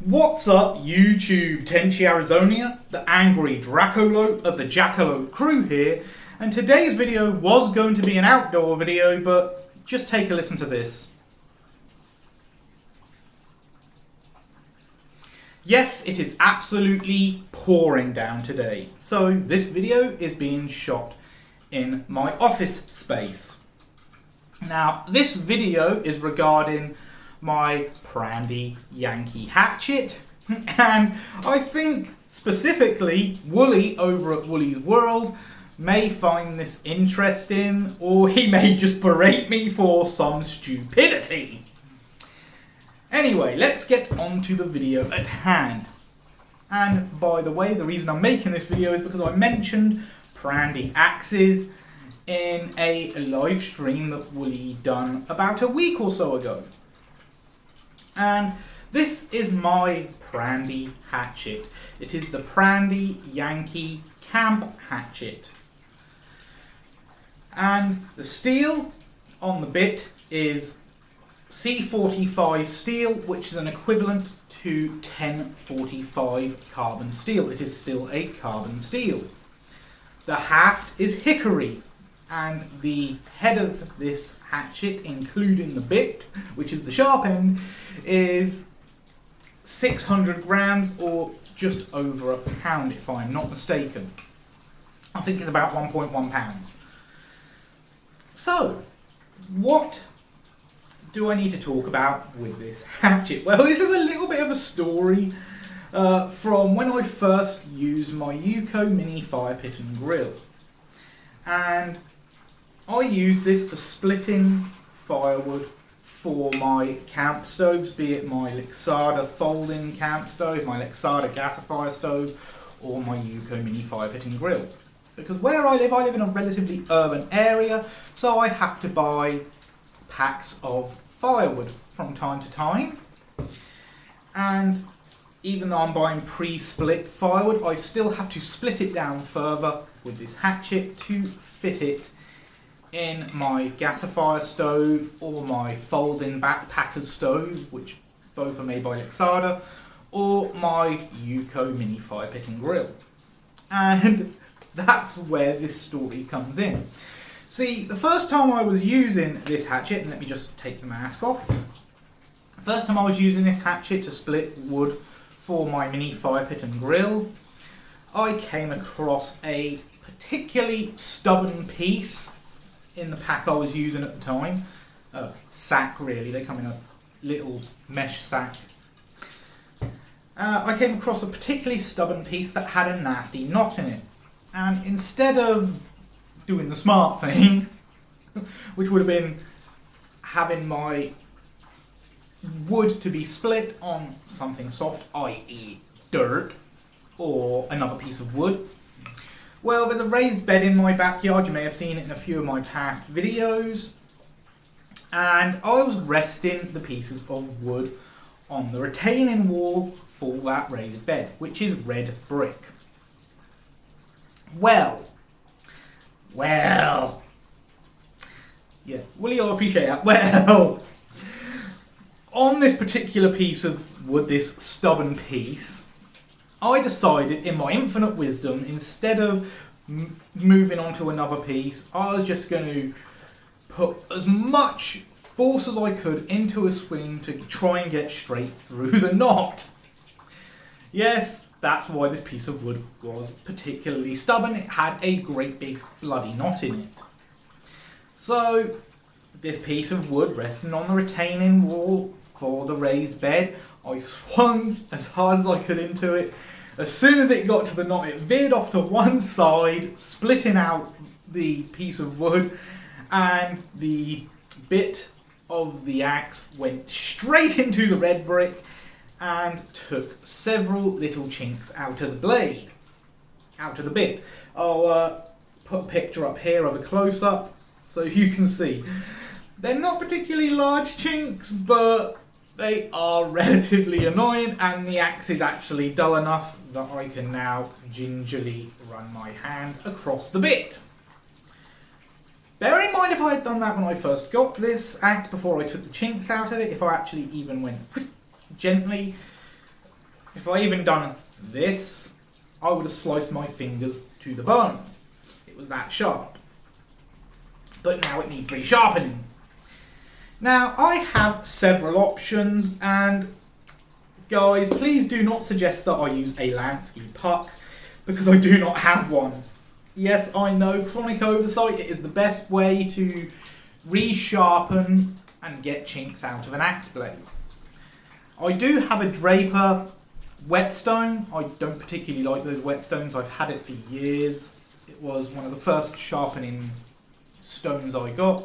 What's up YouTube, Tenchi Arizonia, the angry Dracolope of the Jackalope crew here, and today's video was going to be an outdoor video, but just take a listen to this. Yes, it is absolutely pouring down today, so this video is being shot in my office space. Now, this video is regarding my Prandi Yankee hatchet, and I think specifically Wooly over at Wooly's World may find this interesting, or he may just berate me for some stupidity. Anyway, let's get on to the video at hand. And by the way, the reason I'm making this video is because I mentioned Prandi axes in a live stream that Wooly done about a week or so ago. And this is my Prandi hatchet. It is the Prandi Yankee camp hatchet. And the steel on the bit is C45 steel, which is an equivalent to 1045 carbon steel. It is still a carbon steel. The haft is hickory, and the head of this hatchet, including the bit, which is the sharp end, is 600 grams or just over a pound if I'm not mistaken. I think it's about 1.1 pounds. So, what do I need to talk about with this hatchet? Well, this is a little bit of a story from when I first used my Yuko mini fire pit and grill. And I use this for splitting firewood for my camp stoves, be it my Lixada folding camp stove, my Lixada gasifier stove, or my Yuko mini fire pit and grill. Because where I live in a relatively urban area, so I have to buy packs of firewood from time to time. And even though I'm buying pre-split firewood, I still have to split it down further with this hatchet to fit it in my gasifier stove or my folding backpacker stove, which both are made by Lixada, or my Yuko mini fire pit and grill. And that's where this story comes in. See, the first time I was using this hatchet, and let me just take the mask off. The first time I was using this hatchet to split wood for my mini fire pit and grill, I came across a particularly stubborn piece in the pack I was using at the time. Sack really, they come in a little mesh sack. I came across a particularly stubborn piece that had a nasty knot in it. And instead of doing the smart thing, which would have been having my wood to be split on something soft, i.e. dirt, or another piece of wood. Well, there's a raised bed in my backyard, you may have seen it in a few of my past videos, and I was resting the pieces of wood on the retaining wall for that raised bed, which is red brick. Well, yeah, will you all appreciate that? Well, on this particular piece of wood, this stubborn piece, I decided in my infinite wisdom, instead of moving on to another piece, I was just going to put as much force as I could into a swing to try and get straight through the knot. Yes, that's why this piece of wood was particularly stubborn. It had a great big bloody knot in it. So, this piece of wood resting on the retaining wall for the raised bed, I swung as hard as I could into it. As soon as it got to the knot, it veered off to one side, splitting out the piece of wood, and the bit of the axe went straight into the red brick and took several little chinks out of the blade, out of the bit. I'll put a picture up here of a close-up so you can see. They're not particularly large chinks, but they are relatively annoying, and the axe is actually dull enough that I can now gingerly run my hand across the bit. Bear in mind if I had done that when I first got this axe, before I took the chinks out of it, if I actually even went gently, If I even done this, I would have sliced my fingers to the bone. It was that sharp. But now it needs resharpening. Now, I have several options, and guys, please do not suggest that I use a Lansky puck, because I do not have one. Yes, I know, chronic oversight, it is the best way to resharpen and get chinks out of an axe blade. I do have a Draper whetstone. I don't particularly like those whetstones. I've had it for years. It was one of the first sharpening stones I got.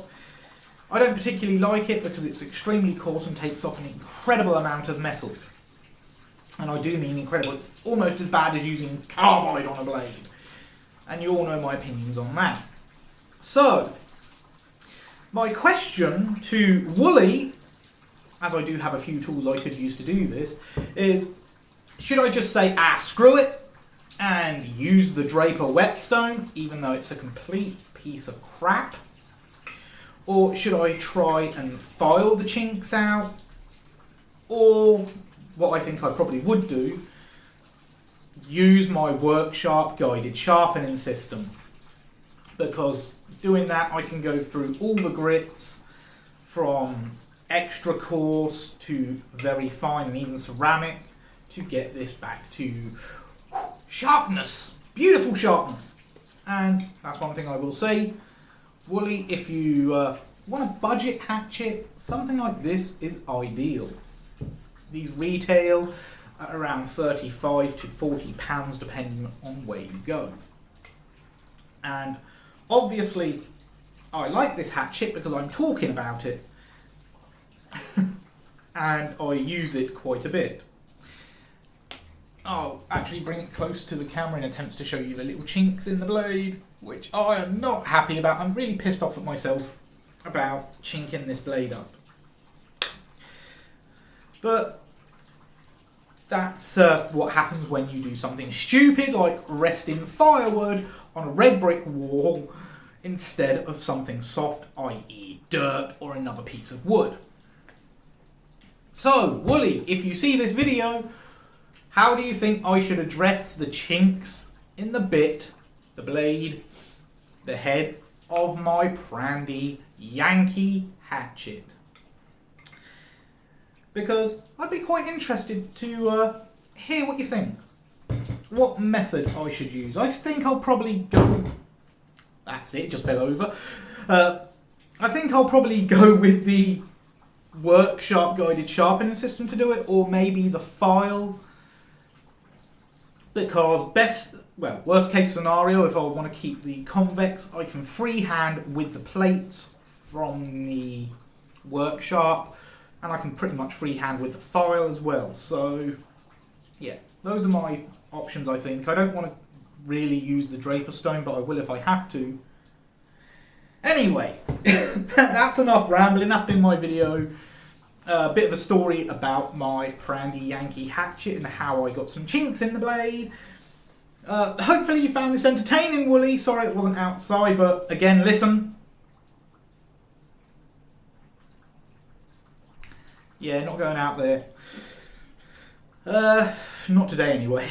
I don't particularly like it because it's extremely coarse and takes off an incredible amount of metal. And I do mean incredible. It's almost as bad as using carbide on a blade. And you all know my opinions on that. So, my question to Wooly, as I do have a few tools I could use to do this, is should I just say, screw it, and use the Draper whetstone, even though it's a complete piece of crap? Or should I try and file the chinks out? Or, what I think I probably would do, use my Worksharp guided sharpening system. Because doing that, I can go through all the grits from extra coarse to very fine and even ceramic to get this back to sharpness, beautiful sharpness. And that's one thing I will say, Wooly, if you want a budget hatchet, something like this is ideal. These retail at around £35 to £40 depending on where you go. And obviously I like this hatchet because I'm talking about it and I use it quite a bit. I'll actually bring it close to the camera in attempts to show you the little chinks in the blade, which I am not happy about. I'm really pissed off at myself about chinking this blade up. But that's what happens when you do something stupid like resting firewood on a red brick wall instead of something soft, i.e. dirt or another piece of wood. So, Wooly, if you see this video, how do you think I should address the chinks in the bit, the blade, the head of my Prandi Yankee hatchet? Because I'd be quite interested to hear what you think. What method I should use. I think I'll probably go... That's it, just fell over. I think I'll probably go with the Worksharp guided sharpening system to do it, or maybe the file. Because worst case scenario, if I want to keep the convex, I can freehand with the plates from the Worksharp, and I can pretty much freehand with the file as well. So, yeah, those are my options, I think. I don't want to really use the Draper stone, but I will if I have to. Anyway, that's enough rambling. That's been my video. A bit of a story about my Prandi Yankee hatchet and how I got some chinks in the blade. Hopefully you found this entertaining, Wooly. Sorry it wasn't outside, but again, listen. Yeah, not going out there. Not today anyway.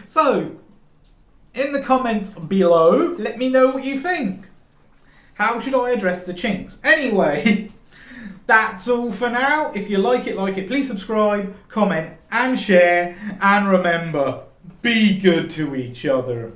So, in the comments below, let me know what you think. How should I address the chinks? Anyway, that's all for now. If you like it, please subscribe, comment, and share. And remember, be good to each other.